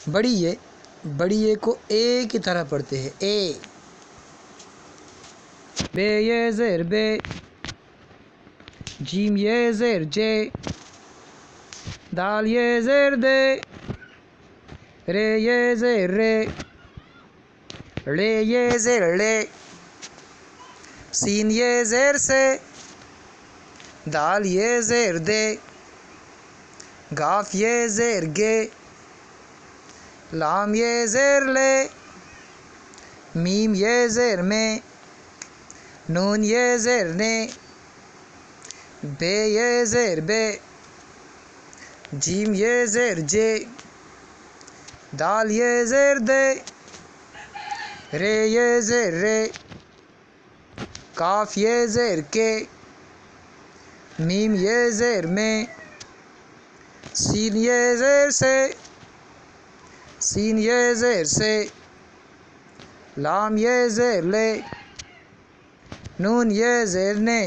बड़ी ये को ए की तरह पढ़ते हैं, ए। बे ये ज़ेर बे, जीम ये ज़ेर जे, दाल ये ज़ेर दे, रे ये ज़ेर रे, ले ये ज़ेर ले, सीन ये ज़ेर से, दाल ये ज़ेर दे, गाफ ये ज़ेर गे, लाम ये ज़ेर ले, मीम ये ज़ेर में, नून ये ज़ेर ने, बे ये ज़ेर बे, जीम ये ज़ेर जे, दाल ये ज़ेर दे, रे ये ज़ेर रे, काफ ये ज़ेर के, मीम ये ज़ेर में, सीन ये ज़ेर से, सीन ये ज़ेर से, लाम ये ज़ेर ले, नून ये ज़ेर ने।